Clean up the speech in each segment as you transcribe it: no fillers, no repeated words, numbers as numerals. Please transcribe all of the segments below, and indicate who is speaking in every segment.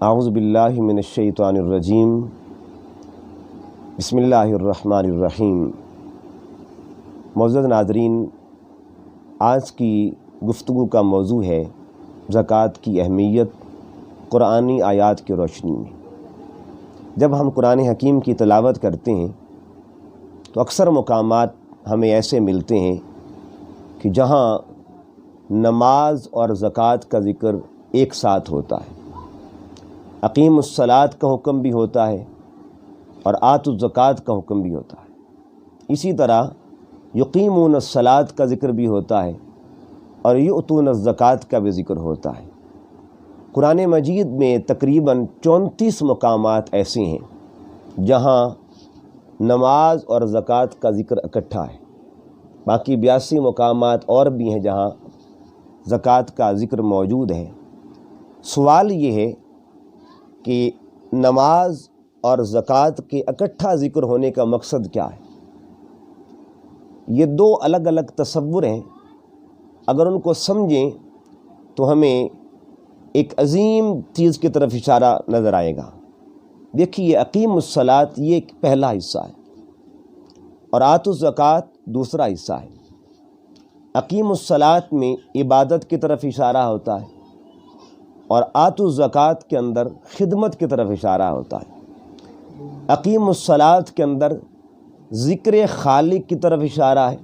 Speaker 1: اعوذ باللہ من الشیطان الرجیم بسم اللہ الرحمن الرحیم۔ معزز ناظرین، آج کی گفتگو کا موضوع ہے زکوٰۃ کی اہمیت قرآنی آیات کی روشنی میں۔ جب ہم قرآن حکیم کی تلاوت کرتے ہیں تو اکثر مقامات ہمیں ایسے ملتے ہیں کہ جہاں نماز اور زکوٰۃ کا ذکر ایک ساتھ ہوتا ہے۔ اقیم الصلاۃ کا حکم بھی ہوتا ہے اور آتوا الزکوٰۃ کا حکم بھی ہوتا ہے۔ اسی طرح یقیمون الصلاۃ کا ذکر بھی ہوتا ہے اور یؤتون الزکوٰۃ کا بھی ذکر ہوتا ہے۔ قرآن مجید میں تقریباً 34 مقامات ایسے ہیں جہاں نماز اور زکوٰۃ کا ذکر اکٹھا ہے۔ باقی 82 مقامات اور بھی ہیں جہاں زکوٰۃ کا ذکر موجود ہے۔ سوال یہ ہے کہ نماز اور زکوٰۃ کے اکٹھا ذکر ہونے کا مقصد کیا ہے؟ یہ دو الگ الگ تصور ہیں، اگر ان کو سمجھیں تو ہمیں ایک عظیم چیز کی طرف اشارہ نظر آئے گا۔ دیکھیے، اقیم الصلاۃ یہ ایک پہلا حصہ ہے اور آتوا الزکوٰۃ دوسرا حصہ ہے۔ اقیم الصلاۃ میں عبادت کی طرف اشارہ ہوتا ہے اور آتوا الزکوٰۃ کے اندر خدمت کی طرف اشارہ ہوتا ہے۔ اقیم الصلاۃ کے اندر ذکر خالق کی طرف اشارہ ہے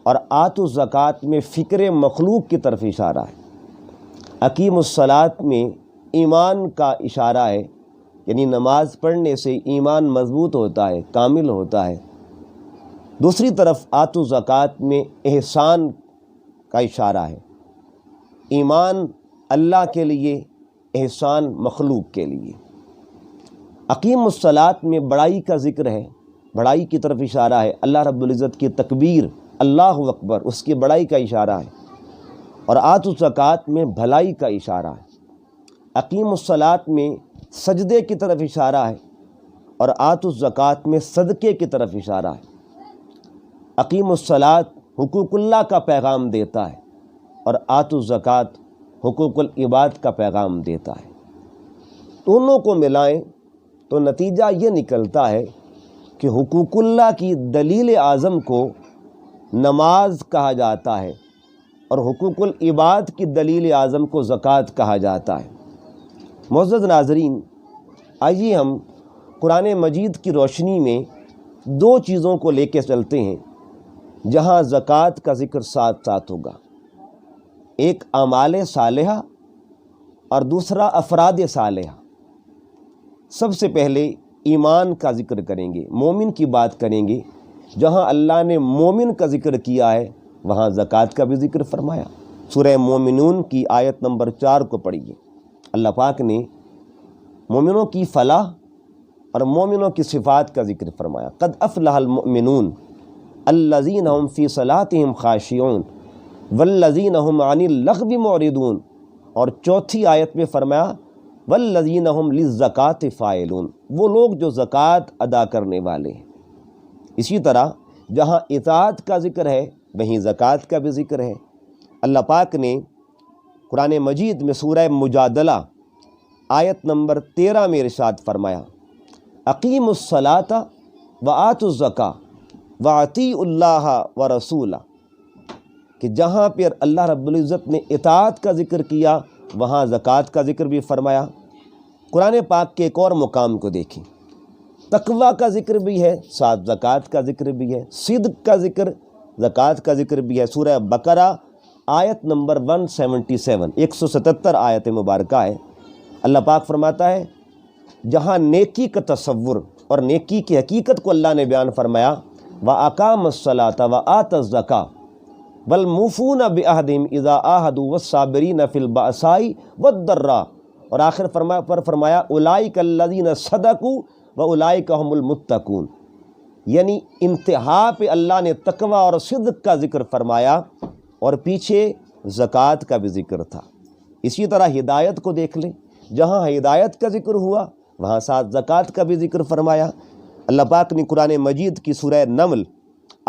Speaker 1: اور آتوا الزکوٰۃ میں فکر مخلوق کی طرف اشارہ ہے۔ اقیم الصلاۃ میں ایمان کا اشارہ ہے، یعنی نماز پڑھنے سے ایمان مضبوط ہوتا ہے، کامل ہوتا ہے۔ دوسری طرف آتوا الزکوٰۃ میں احسان کا اشارہ ہے، ایمان اللہ کے لیے، احسان مخلوق کے لیے۔ اقیم الصلاۃ میں بڑائی کا ذکر ہے، بڑائی کی طرف اشارہ ہے، اللہ رب العزت کی تکبیر اللہ اکبر، اس کی بڑائی کا اشارہ ہے۔ اور آتوا الزکوٰۃ میں بھلائی کا اشارہ ہے۔ اقیم الصلاۃ میں سجدے کی طرف اشارہ ہے اور آتوا الزکوٰۃ میں صدقے کی طرف اشارہ ہے۔ اقیم الصلاۃ حقوق اللہ کا پیغام دیتا ہے اور آتوا الزکوٰۃ حقوق العباد کا پیغام دیتا ہے۔ دونوں کو ملائیں تو نتیجہ یہ نکلتا ہے کہ حقوق اللہ کی دلیل اعظم کو نماز کہا جاتا ہے اور حقوق العباد کی دلیل اعظم کو زکوٰۃ کہا جاتا ہے۔ معزز ناظرین، آئیے ہم قرآن مجید کی روشنی میں دو چیزوں کو لے کے چلتے ہیں جہاں زکوٰۃ کا ذکر ساتھ ساتھ ہوگا۔ ایک اعمال صالحہ اور دوسرا افراد صالحہ۔ سب سے پہلے ایمان کا ذکر کریں گے، مومن کی بات کریں گے۔ جہاں اللہ نے مومن کا ذکر کیا ہے وہاں زکوٰۃ کا بھی ذکر فرمایا۔ سورہ مومنون کی آیت نمبر 4 کو پڑھیے۔ اللہ پاک نے مومنوں کی فلاح اور مومنوں کی صفات کا ذکر فرمایا۔ قد افلح المؤمنون الذین هم فی صلاتهم خاشعون والذین هم عن اللغو معرضون، اور چوتھی آیت میں فرمایا والذین هم للزکوٰۃ فاعلون، وہ لوگ جو زکوٰۃ ادا کرنے والے ہیں۔ اسی طرح جہاں اطاعت کا ذکر ہے وہیں زکوٰۃ کا بھی ذکر ہے۔ اللہ پاک نے قرآن مجید میں سورہ مجادلہ آیت نمبر 13 میں ارشاد فرمایا اقیموا الصلاۃ وآتوا الزکاۃ واطیعوا اللہ ورسولہ، کہ جہاں پر اللہ رب العزت نے اطاعت کا ذکر کیا وہاں زکوٰۃ کا ذکر بھی فرمایا۔ قرآن پاک کے ایک اور مقام کو دیکھیں، تقویٰ کا ذکر بھی ہے، ساتھ زکوٰۃ کا ذکر بھی ہے، صدق کا ذکر، زکوٰۃ کا ذکر بھی ہے۔ سورہ بقرہ آیت نمبر 177، 177 آیت مبارکہ ہے۔ اللہ پاک فرماتا ہے جہاں نیکی کا تصور اور نیکی کی حقیقت کو اللہ نے بیان فرمایا وَأَقَامَ الصَّلَاةَ وَآتَى الزَّكَاةَ وَالْمُوفُونَ بِعَهْدِهِمْ إِذَا عَاهَدُوا وَالصَّابِرِينَ فِي الْبَأْسَاءِ وَالضَّرَّاءِ، اور آخر پر فرمایا أُولَٰئِكَ الَّذِينَ صَدَقُوا وَأُولَٰئِكَ هُمُ الْمُتَّقُونَ، یعنی انتہا پہ اللہ نے تقوی اور صدق کا ذکر فرمایا اور پیچھے زکوٰۃ کا بھی ذکر تھا۔ اسی طرح ہدایت کو دیکھ لیں، جہاں ہدایت کا ذکر ہوا وہاں ساتھ زکوٰۃ کا بھی ذکر فرمایا۔ اللہ پاک نے قرآن مجید کی سورہ نمل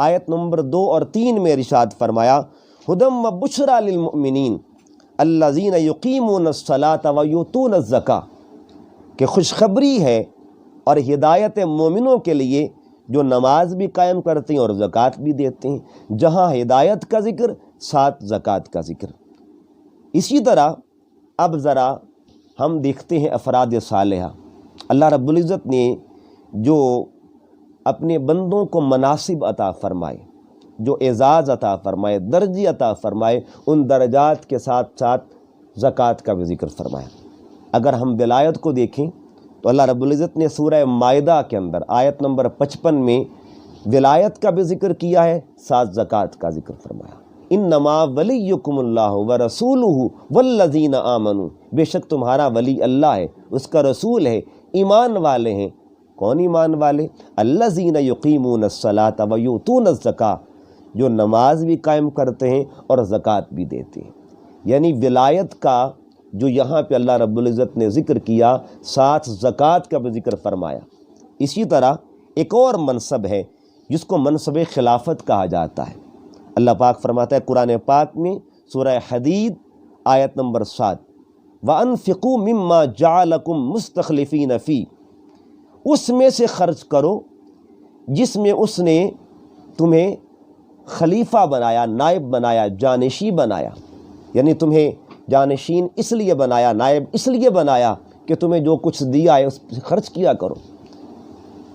Speaker 1: آیت نمبر 2 اور 3 میں ارشاد فرمایا ہدم و بشریٰ للمؤمنین الذین یقیمون الصلاۃ و یؤتون الزکاۃ کہ خوشخبری ہے اور ہدایت مومنوں کے لیے جو نماز بھی قائم کرتے ہیں اور زکوٰۃ بھی دیتے ہیں۔ جہاں ہدایت کا ذکر، ساتھ زکوٰۃ کا ذکر۔ اسی طرح اب ذرا ہم دیکھتے ہیں افراد صالحہ۔ اللہ رب العزت نے جو اپنے بندوں کو مناصب عطا فرمائے، جو اعزاز عطا فرمائے، درجے عطا فرمائے، ان درجات کے ساتھ ساتھ زکوٰۃ کا بھی ذکر فرمایا۔ اگر ہم ولایت کو دیکھیں تو اللہ رب العزت نے سورہ مائدہ کے اندر آیت نمبر 55 میں ولایت کا بھی ذکر کیا ہے، ساتھ زکوٰۃ کا ذکر فرمایا۔ انما ولیکم اللہ ورسولہ والذین آمنوا، بے شک تمہارا ولی اللہ ہے، اس کا رسول ہے، ایمان والے ہیں۔ کون ایمان والے؟ الذین یقیمون الصلاۃ ویؤتون الزکاۃ، جو نماز بھی قائم کرتے ہیں اور زکوٰۃ بھی دیتے ہیں۔ یعنی ولایت کا جو یہاں پہ اللہ رب العزت نے ذکر کیا، ساتھ زکوٰۃ کا بھی ذکر فرمایا۔ اسی طرح ایک اور منصب ہے جس کو منصب خلافت کہا جاتا ہے۔ اللہ پاک فرماتا ہے قرآن پاک میں سورہ حدید آیت نمبر 7، وَأَنفِقُوا مِمَّا جَعَلَكُمْ مُسْتَخْلِفِينَ فِيهِ، اس میں سے خرچ کرو جس میں اس نے تمہیں خلیفہ بنایا، نائب بنایا، جانشین بنایا۔ یعنی تمہیں جانشین اس لیے بنایا، نائب اس لیے بنایا کہ تمہیں جو کچھ دیا ہے اس پہ خرچ کیا کرو۔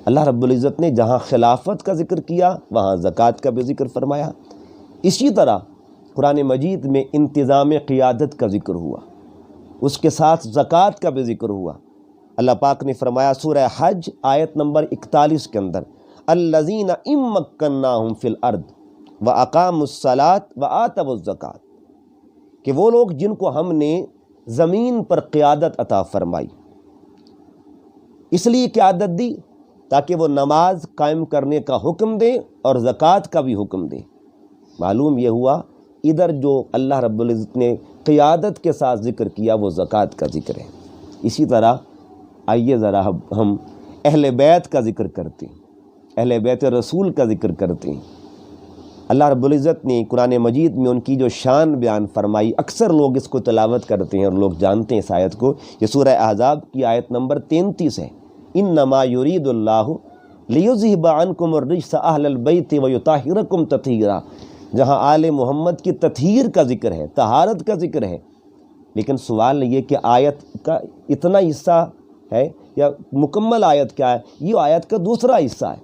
Speaker 1: اللہ رب العزت نے جہاں خلافت کا ذکر کیا وہاں زکوٰۃ کا بھی ذکر فرمایا۔ اسی طرح قرآن مجید میں انتظام قیادت کا ذکر ہوا، اس کے ساتھ زکوٰۃ کا بھی ذکر ہوا۔ اللہ پاک نے فرمایا سورہ حج آیت نمبر 41 کے اندر، الذین ان مکناہم فی الارض واقاموا الصلاۃ وآتوا الزکاۃ، کہ وہ لوگ جن کو ہم نے زمین پر قیادت عطا فرمائی، اس لیے قیادت دی تاکہ وہ نماز قائم کرنے کا حکم دیں اور زکوٰۃ کا بھی حکم دیں۔ معلوم یہ ہوا ادھر جو اللہ رب العزت نے قیادت کے ساتھ ذکر کیا وہ زکوٰۃ کا ذکر ہے۔ اسی طرح آئیے ذرا ہم اہل بیت کا ذکر کرتے ہیں، اہل بیت رسول کا ذکر کرتے ہیں۔ اللہ رب العزت نے قرآن مجید میں ان کی جو شان بیان فرمائی، اکثر لوگ اس کو تلاوت کرتے ہیں اور لوگ جانتے ہیں اس آیت کو۔ یہ سورہ احزاب کی آیت نمبر 33 ہے، انما یرید اللہ لیذہب عنکم الرجس اہل البیت ویطہرکم تطہیرا، جہاں آل محمد کی تطہیر کا ذکر ہے، طہارت کا ذکر ہے۔ لیکن سوال یہ کہ آیت کا اتنا حصہ ہے یا مکمل آیت کیا ہے؟ یہ آیت کا دوسرا حصہ ہے۔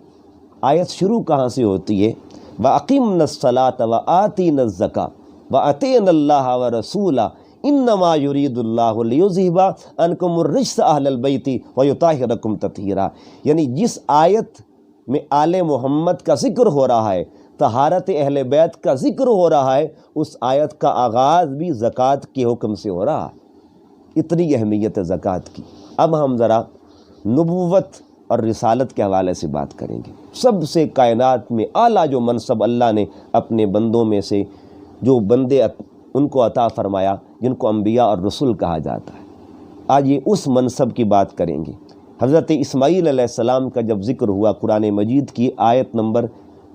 Speaker 1: آیت شروع کہاں سے ہوتی ہے؟ وَأَقِمْنَا الصَّلَاةَ وَآتِينَا الزَّكَاةَ وَأَطِعْنَا اللَّهَ وَرَسُولَهُ إِنَّمَا يُرِيدُ اللَّهُ لِيُذْهِبَ عَنْكُمُ الرِّجْسَ أَهْلَ الْبَيْتِ وَيُطَهِّرَكُمْ تَطْهِيرًا، یعنی جس آیت میں آل محمد کا ذکر ہو رہا ہے، طہارت اہل بیت کا ذکر ہو رہا ہے، اس آیت کا آغاز بھی زکوٰۃ کے حکم سے ہو رہا ہے۔ اتنی اہمیت ہے زکوٰۃ کی۔ اب ہم ذرا نبوت اور رسالت کے حوالے سے بات کریں گے۔ سب سے کائنات میں اعلیٰ جو منصب اللہ نے اپنے بندوں میں سے جو بندے ان کو عطا فرمایا، جن کو انبیاء اور رسول کہا جاتا ہے، آج یہ اس منصب کی بات کریں گے۔ حضرت اسماعیل علیہ السلام کا جب ذکر ہوا قرآن مجید کی آیت نمبر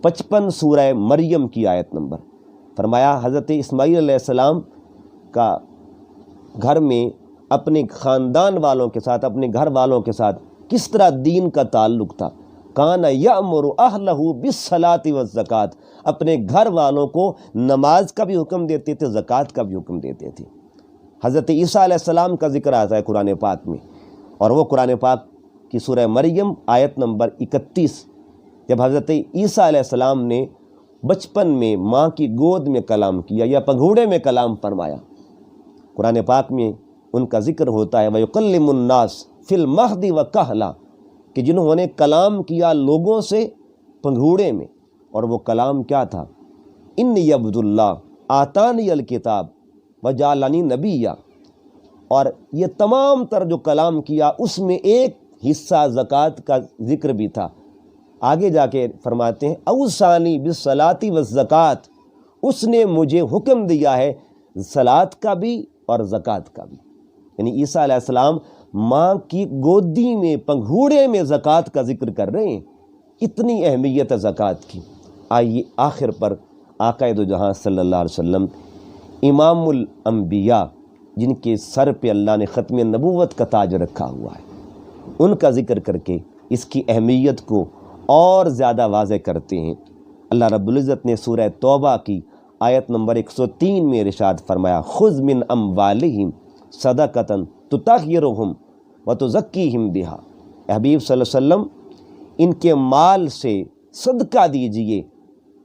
Speaker 1: 55 سورہ مریم کی آیت نمبر، فرمایا حضرت اسماعیل علیہ السلام کا گھر میں اپنے خاندان والوں کے ساتھ، اپنے گھر والوں کے ساتھ کس طرح دین کا تعلق تھا۔ کان یأمر اہلہ بالصلاۃ والزکاۃ، اپنے گھر والوں کو نماز کا بھی حکم دیتے تھے، زکوٰۃ کا بھی حکم دیتے تھے۔ حضرت عیسیٰ علیہ السلام کا ذکر آتا ہے قرآن پاک میں، اور وہ قرآن پاک کی سورہ مریم آیت نمبر 31، جب حضرت عیسیٰ علیہ السلام نے بچپن میں ماں کی گود میں کلام کیا یا پگھوڑے میں کلام فرمایا، قرآن پاک میں ان کا ذکر ہوتا ہے وَيُكَلِّمُ النَّاسَ فِي الْمَهْدِ وَكَهْلًا، کہ جنہوں نے کلام کیا لوگوں سے پنگھوڑے میں، اور وہ کلام کیا تھا؟ انی عبد اللہ آتانی الکتاب وجعلنی نبیا، اور یہ تمام تر جو کلام کیا اس میں ایک حصہ زکوٰۃ کا ذکر بھی تھا۔ آگے جا کے فرماتے ہیں اوصانی بالصلاۃ والزکاۃ، اس نے مجھے حکم دیا ہے صلاۃ کا بھی اور زکوٰۃ کا بھی۔ یعنی عیسیٰ علیہ السلام ماں کی گودی میں پنگھوڑے میں زکوٰۃ کا ذکر کر رہے ہیں، اتنی اہمیت ہے زکوٰۃ کی۔ آئیے آخر پر آقا دو جہاں صلی اللہ علیہ وسلم امام الانبیاء، جن کے سر پہ اللہ نے ختم نبوت کا تاج رکھا ہوا ہے، ان کا ذکر کر کے اس کی اہمیت کو اور زیادہ واضح کرتے ہیں۔ اللہ رب العزت نے سورہ توبہ کی آیت نمبر 103 میں ارشاد فرمایا، خذ من اموالہم صدقۃ تطہرہم وتزکیہم بہا۔ اے حبیب صلی اللہ علیہ وسلم، ان کے مال سے صدقہ دیجئے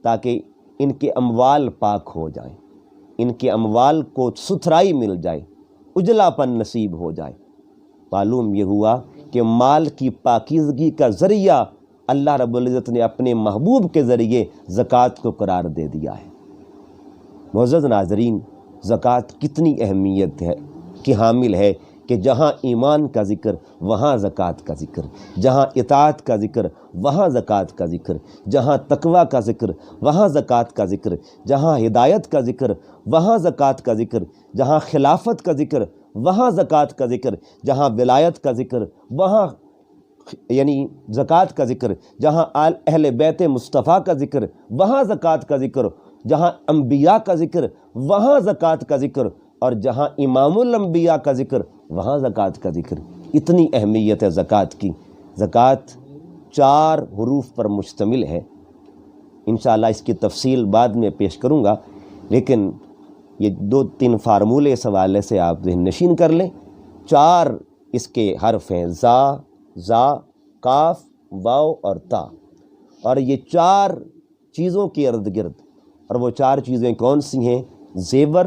Speaker 1: تاکہ ان کے اموال پاک ہو جائیں، ان کے اموال کو ستھرائی مل جائے، اجلا پن نصیب ہو جائے۔ معلوم یہ ہوا کہ مال کی پاکیزگی کا ذریعہ اللہ رب العزت نے اپنے محبوب کے ذریعے زکوٰۃ کو قرار دے دیا ہے۔ معزز ناظرین، زکوٰۃ کتنی اہمیت ہے کہ حامل ہے کہ جہاں ایمان کا ذکر وہاں زکوٰۃ کا ذکر، جہاں اطاعت کا ذکر وہاں زکوٰۃ کا ذکر، جہاں تقویٰ کا ذکر وہاں زکوٰۃ کا ذکر، جہاں ہدایت کا ذکر وہاں زکوٰۃ کا ذکر، جہاں خلافت کا ذکر وہاں زکوٰۃ کا ذکر، جہاں ولایت کا ذکر وہاں یعنی زکوٰۃ کا ذکر، جہاں اہل بیت مصطفیٰ کا ذکر وہاں زکوٰۃ کا ذکر، جہاں انبیاء کا ذکر وہاں زکوٰۃ کا ذکر، اور جہاں امام الانبیاء کا ذکر وہاں زکوٰۃ کا ذکر۔ اتنی اہمیت ہے زکوٰۃ کی۔ زکوٰۃ 4 حروف پر مشتمل ہے، انشاءاللہ اس کی تفصیل بعد میں پیش کروں گا، لیکن یہ 2-3 فارمولے اس حوالے سے آپ ذہن نشین کر لیں۔ 4 اس کے حرف ہیں، زا، کاف، واو اور تا، اور یہ 4 چیزوں کے ارد گرد، اور وہ 4 چیزیں کون سی ہیں؟ زیور،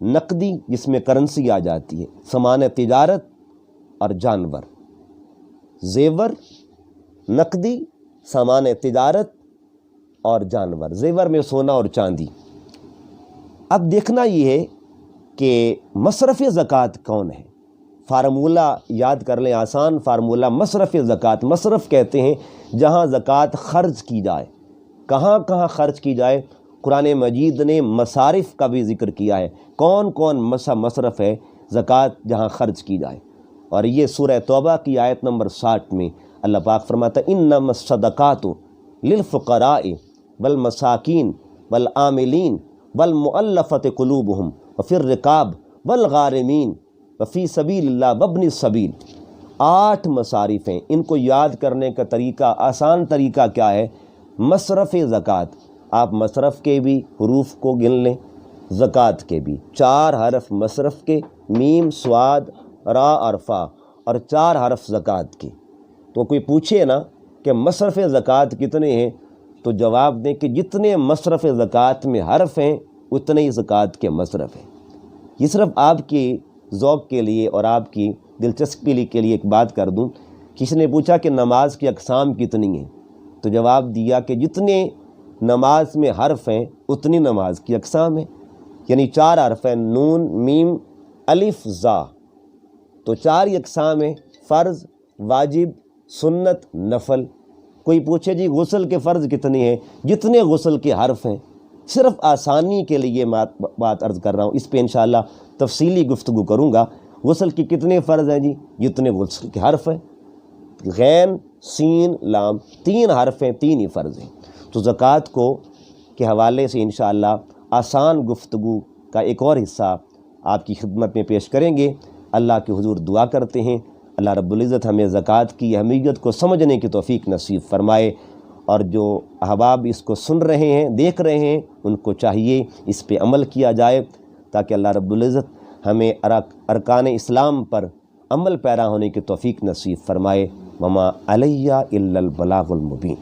Speaker 1: نقدی جس میں کرنسی آ جاتی ہے، سامان تجارت اور جانور۔ زیور، نقدی، سامان تجارت اور جانور۔ زیور میں سونا اور چاندی۔ اب دیکھنا یہ ہے کہ مصرف زکوٰۃ کون ہے۔ فارمولہ یاد کر لیں، آسان فارمولہ مصرف زکوٰۃ۔ مصرف کہتے ہیں جہاں زکوٰۃ خرچ کی جائے۔ کہاں کہاں خرچ کی جائے؟ قرآن مجید نے مصارف کا بھی ذکر کیا ہے، کون کون مصرف ہے زکوٰۃ جہاں خرچ کی جائے۔ اور یہ سورہ توبہ کی آیت نمبر 60 میں اللہ پاک فرماتا ہے، انما الصدقات للفقراء والمساکین والعاملین والمؤلفۃ قلوبہم وفی الرقاب والغارمین وفی سبیل اللہ وابن السبیل۔ 8 مصارف ہیں، ان کو یاد کرنے کا طریقہ، آسان طریقہ کیا ہے؟ مصرف زکوٰۃ۔ آپ مصرف کے بھی حروف کو گن لیں، زکوٰۃ کے بھی 4 حرف مصرف کے، میم، صاد، را اور فا، اور 4 حرف زکوٰۃ کے۔ تو کوئی پوچھے نا کہ مصرف زکوٰۃ کتنے ہیں، تو جواب دیں کہ جتنے مصرف زکوٰۃ میں حرف ہیں اتنے ہی زکوٰۃ کے مصرف ہیں۔ یہ صرف آپ کی ذوق کے لیے اور آپ کی دلچسپی کے لیے ایک بات کر دوں، کسی نے پوچھا کہ نماز کی اقسام کتنی ہیں، تو جواب دیا کہ جتنے نماز میں حرف ہیں اتنی نماز کی اقسام ہیں، یعنی 4 حرف ہیں، نون، میم، الف، زا، تو 4 ہی اقسام ہیں، فرض، واجب، سنت، نفل۔ کوئی پوچھے جی غسل کے فرض کتنے ہیں، جتنے غسل کے حرف ہیں۔ صرف آسانی کے لیے بات عرض کر رہا ہوں، اس پہ انشاءاللہ تفصیلی گفتگو کروں گا۔ غسل کے کتنے فرض ہیں جی؟ جتنے غسل کے حرف ہیں، غین، سین، لام، 3 حرف ہیں، 3 ہی فرض ہیں۔ تو زکوٰۃ کو کے حوالے سے انشاءاللہ آسان گفتگو کا ایک اور حصہ آپ کی خدمت میں پیش کریں گے۔ اللہ کے حضور دعا کرتے ہیں اللہ رب العزت ہمیں زکوٰۃ کی اہمیت کو سمجھنے کی توفیق نصیب فرمائے، اور جو احباب اس کو سن رہے ہیں، دیکھ رہے ہیں، ان کو چاہیے اس پہ عمل کیا جائے، تاکہ اللہ رب العزت ہمیں ارکان اسلام پر عمل پیرا ہونے کی توفیق نصیب فرمائے۔ وما علیہ الا البلاغ المبین۔